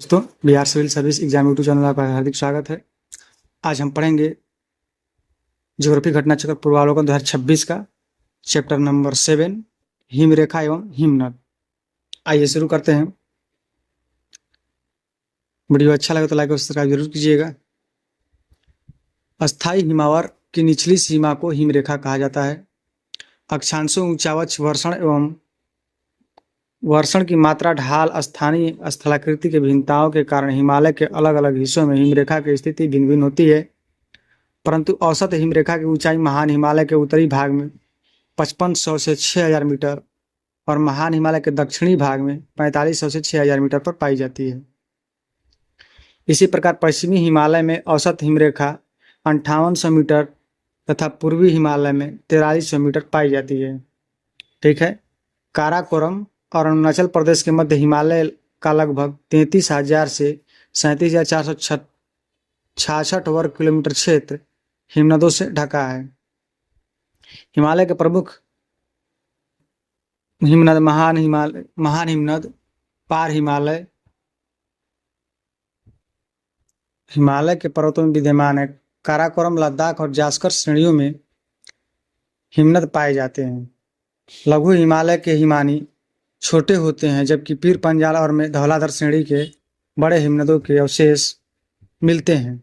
दोस्तों, Bihar civil service exam YouTube channel में आपका हार्दिक स्वागत है। आज हम पढ़ेंगे ज्योग्राफी घटना चक्र पूर्वावलोकन 2026 का चैप्टर नंबर 7 हिमरेखा एवं हिमनद। आइए शुरू करते हैं। वीडियो अच्छा लगे तो लाइक और सब्सक्राइब जरूर कीजिएगा। अस्थायी हिमावर की निचली सीमा को हिमरेखा कहा जाता है। अक्षांशों, ऊंचावच, वर्षण एवं वर्षण की मात्रा, ढाल, स्थानीय स्थलाकृति की भिन्नताओं के कारण हिमालय के अलग अलग हिस्सों में हिमरेखा की स्थिति भिन्न भिन्न होती है, परंतु औसत हिमरेखा की ऊंचाई महान हिमालय के उत्तरी भाग में 5500 से 6000 मीटर और महान हिमालय के दक्षिणी भाग में 4500 से 6000 मीटर पर पाई जाती है। इसी प्रकार पश्चिमी हिमालय में औसत हिमरेखा 5800 मीटर तथा पूर्वी हिमालय में 4300 मीटर पाई जाती है। ठीक है। काराकोरम और अरुणाचल प्रदेश के मध्य हिमालय का लगभग 33,000 से 37,466 वर्ग किलोमीटर क्षेत्र हिमनदों से ढका है। हिमालय के प्रमुख हिमनद महान हिमनद, पार हिमालय हिमालय के पर्वतों में विद्यमान है। काराकोरम, लद्दाख और जास्कर श्रेणियों में हिमनद पाए जाते हैं। लघु हिमालय के हिमानी छोटे होते हैं, जबकि पीर पंजाल और में धौलाधर श्रेणी के बड़े हिमनदों के अवशेष मिलते हैं।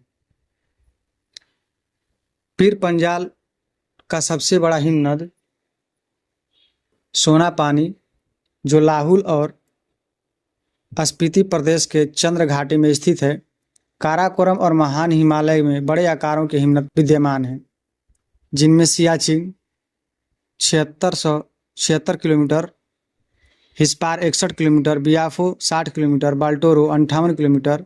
पीर पंजाल का सबसे बड़ा हिमनद सोनापानी, जो लाहुल और स्पीति प्रदेश के चंद्र घाटी में स्थित है। काराकोरम और महान हिमालय में बड़े आकारों के हिमनद विद्यमान हैं, जिनमें Siachen 76 kilometre, Hispar 61 kilometre, Biafo 60 kilometre, Baltoro 58 kilometre,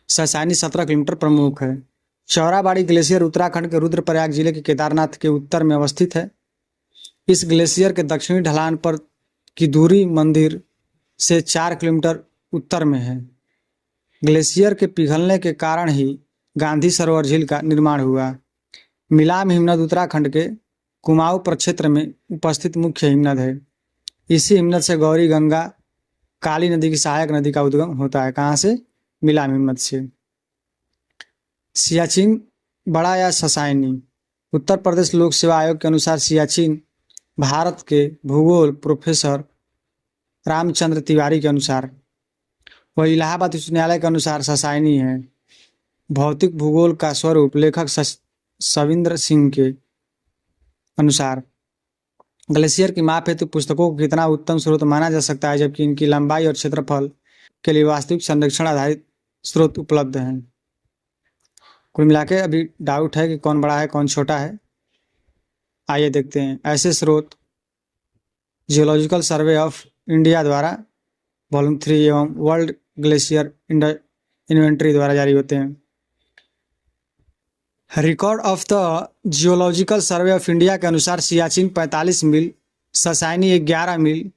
Sasaini 17 kilometre प्रमुख है। चौराबाड़ी ग्लेशियर उत्तराखंड के रुद्रप्रयाग जिले के केदारनाथ के उत्तर में अवस्थित है। इस ग्लेशियर के दक्षिणी ढलान पर की दूरी मंदिर से 4 किलोमीटर उत्तर में है। ग्लेशियर के पिघलने के कारण ही गांधी सरोवर झील का निर्माण हुआ। मिलाम हिमनद उत्तराखंड के कुमाऊं प्रक्षेत्र में उपस्थित मुख्य हिमनद है। इसी हिमनद से गौरी गंगा काली नदी की सहायक नदी का उद्गम होता है। कहाँ से? मिलाम हिमनद से। सियाचिन बड़ा या ससाइनी। उत्तर प्रदेश लोक सेवा आयोग के अनुसार सियाचिन भारत के भूगोल प्रोफेसर रामचंद्र तिवारी के अनुसार, वह इलाहाबाद उच्च न्यायालय के अनुसार ससाइनी है। भौतिक भूगोल का स्वरूप लेखक सविंद्र सिंह के अनुसार ग्लेशियर की माप हेतु पुस्तकों को कितना उत्तम स्रोत माना जा सकता है, जबकि इनकी लंबाई और क्षेत्रफल के लिए वास्तविक संरक्षण आधारित स्रोत उपलब्ध हैं। कुल मिला के अभी डाउट है कि कौन बड़ा है कौन छोटा है। आइए देखते हैं। ऐसे स्रोत जियोलॉजिकल सर्वे ऑफ इंडिया द्वारा वॉल्यूम 3 एवं वर्ल्ड ग्लेशियर इन्वेंटरी द्वारा जारी होते हैं। Record of the geological survey of India के अनुसार सियाचिन 45 मील, ससाइनी 11 मील।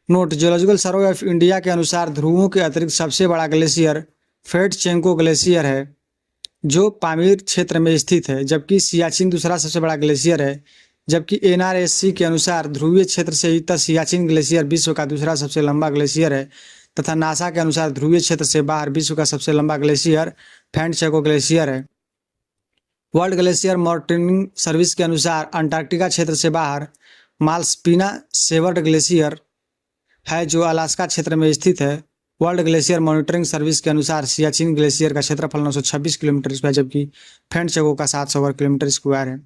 Note: geological survey of India के अनुसार ध्रुवों के अतिरिक्त सबसे बड़ा ग्लेशियर फेटचेंको ग्लेशियर है, जो पामीर क्षेत्र में स्थित है, जबकि सियाचिन दूसरा सबसे बड़ा ग्लेशियर है। जबकि एनआरएससी के अनुसार ध्रुवीय क्षेत्र से इतर सियाचिन ग्लेशियर विश्व का दूसरा सबसे लंबा ग्लेशियर है, तथा नासा के अनुसार ध्रुवीय क्षेत्र से बाहर विश्व का सबसे लंबा ग्लेशियर फेटचेंको ग्लेशियर है। वर्ल्ड ग्लेशियर मॉनिटरिंग सर्विस के अनुसार अंटार्कटिका क्षेत्र से बाहर मालस्पीना सेवर्ट ग्लेशियर है, जो अलास्का क्षेत्र में स्थित है। वर्ल्ड ग्लेशियर मॉनिटरिंग सर्विस के अनुसार सियाचिन ग्लेशियर का क्षेत्रफल 926 किलोमीटर स्क्वायर, जबकि फेटचेंको का 700 वर्ग किलोमीटर स्क्वायर है।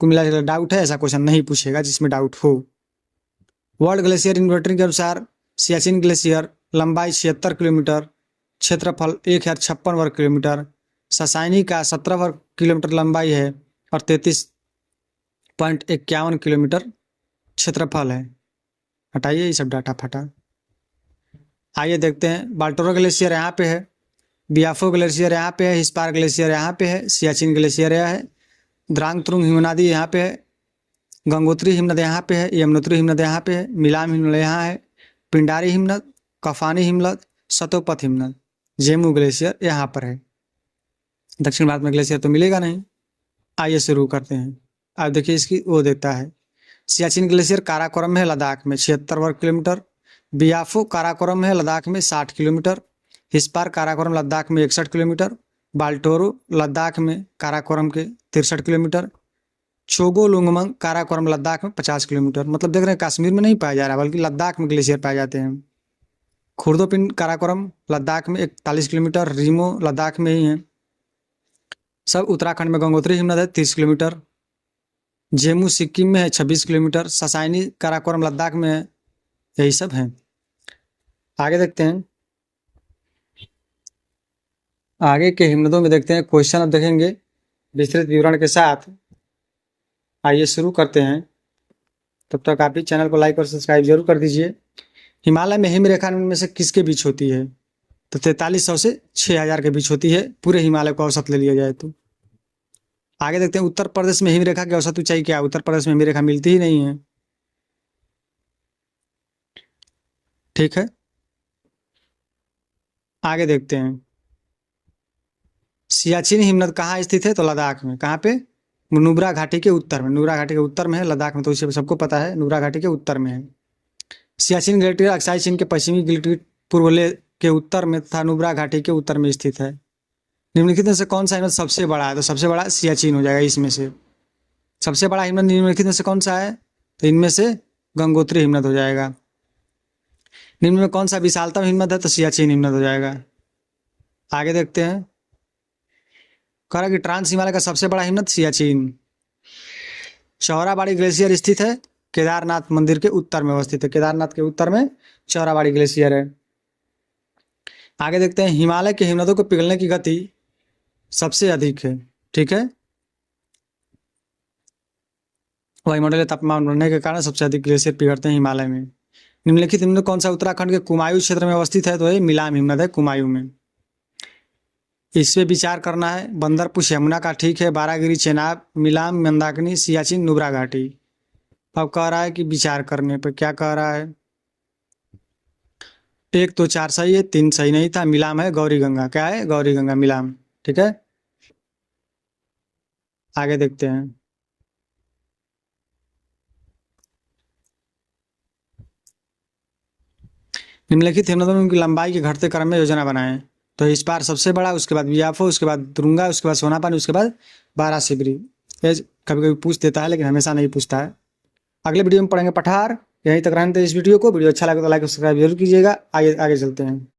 कुल मिलाकर डाउट है, ऐसा क्वेश्चन नहीं पूछेगा जिसमें डाउट हो। वर्ल्ड ग्लेशियर इन्वेंटरी के अनुसार सियाचिन ग्लेशियर लंबाई 76 किलोमीटर, क्षेत्रफल 1056 वर्ग किलोमीटर, ससाइनी का 17 वर्ग किलोमीटर लंबाई है और 33.51 किलोमीटर क्षेत्रफल है। हटाइए ये सब डाटा फटा। आइए देखते हैं। बाल्टोरो ग्लेशियर यहाँ पे है, बियाफो ग्लेशियर यहाँ पे है, हिस्पार ग्लेशियर यहाँ पे है, सियाचिन ग्लेशियर यहाँ है, द्रांगथ्रुंग हिमनदी यहाँ पे है, गंगोत्री हिमनद यहाँ पे है, यमुनोत्री हिमनद यहाँ पे है, मिलाम हिमनद यहाँ है, पिंडारी हिमनद, कफानी हिमनद, सतोपथ हिमनद, जेमू ग्लेशियर यहाँ पर है। दक्षिण भारत में ग्लेशियर तो मिलेगा नहीं। आइए शुरू करते हैं। अब देखिए इसकी वो देता है। सियाचिन ग्लेशियर काराकोरम में है, लद्दाख में 76 वर्ग किलोमीटर। बियाफो काराकोरम है लद्दाख में 60 किलोमीटर, हिस्पार काराकोरम लद्दाख में 61 किलोमीटर, बाल्टोरो लद्दाख में काराकोरम के 63 किलोमीटर, चोगो लुंगमंग काराकोरम लद्दाख में 50 किलोमीटर। मतलब देख रहे हैं कश्मीर में नहीं पाया जा रहा बल्कि लद्दाख में ग्लेशियर पाए जाते हैं। खुर्दोपिन काराकोरम लद्दाख में 41 किलोमीटर, रीमो लद्दाख में ही है। सब उत्तराखंड में गंगोत्री हिमनद है 30 किलोमीटर, जेमू सिक्किम में है 26 किलोमीटर, ससाइनी काराकोरम लद्दाख में है। यही सब है। आगे देखते हैं, आगे के हिमनदों में देखते हैं क्वेश्चन अब देखेंगे विस्तृत विवरण के साथ। आइए शुरू करते हैं। तब तक आप भी चैनल को लाइक और सब्सक्राइब जरूर कर दीजिए। हिमालय में हिमरेखा में से किसके बीच होती है? तो 4300 से 6000 के बीच होती है, पूरे हिमालय को औसत ले लिया जाए तो। आगे देखते हैं उत्तर प्रदेश में हिमरेखा की औसत ऊंचाई क्या है? उत्तर प्रदेश में हिमरेखा मिलती ही नहीं है। ठीक है, आगे देखते हैं सियाचिन हिमनद कहाँ स्थित है? तो लद्दाख में। कहाँ पे? नुब्रा घाटी के उत्तर में। नुब्रा घाटी के उत्तर में है लद्दाख में, तो इसे सबको पता है नुब्रा घाटी के उत्तर में है। सियाचिन ग्लेशियर अक्साई चीन के पश्चिमी ग्लेशियर पूर्वले के उत्तर में तथा नुब्रा घाटी के उत्तर में स्थित है। निम्नलिखित में से कौन सा हिमनद सबसे बड़ा है? तो सबसे बड़ा सियाचिन हो जाएगा। इसमें से सबसे बड़ा हिमनद निम्नलिखित में से कौन सा है? तो इनमें से गंगोत्री हिमनद हो जाएगा। निम्न में कौन सा विशालतम हिमनद है? तो सियाचिन हिमनद हो जाएगा। आगे देखते हैं, कह रहा कि ट्रांस हिमालय का सबसे बड़ा हिमनद सियाचिन। चौराबाड़ी ग्लेशियर स्थित है केदारनाथ मंदिर के उत्तर में अवस्थित है। केदारनाथ के उत्तर में चौराबाड़ी ग्लेशियर है। आगे देखते हैं, हिमालय के हिमनदों को पिघलने की गति सबसे अधिक है। ठीक है, वायुमंडलीय तापमान बढ़ने के कारण सबसे अधिक ग्लेशियर पिघलते हैं हिमालय में। निम्नलिखित हिमनद कौन सा उत्तराखंड के कुमायूं क्षेत्र में अवस्थित है? तो ये मिलाम हिमनद है, कुमायूं में। इस पे विचार करना है। बंदरपुर यमुना का ठीक है, बारागिरी चेनाब, मिलाम मंदाकिनी, सियाचिन नुब्रा घाटी। अब कह रहा है कि विचार करने पे क्या कह रहा है? 1 2 4 सही है, 3 सही नहीं था। मिलाम है गौरी गंगा। क्या है? गौरी गंगा, मिलाम। ठीक है, आगे देखते हैं। निम्नलिखित हिमनदों की लंबाई के घटते क्रम में योजना बनाएं। तो इस बार सबसे बड़ा, उसके बाद बियाफो, उसके बाद दुरुंगा, उसके बाद सोनापानी, उसके बाद बारासिबरी। ये कभी कभी पूछ देता है लेकिन हमेशा नहीं पूछता है। अगले वीडियो में पढ़ेंगे पठार। यहीं तक रहने दें इस वीडियो को। वीडियो अच्छा लगे तो लाइक और सब्सक्राइब जरूर कीजिएगा। आगे आगे चलते हैं।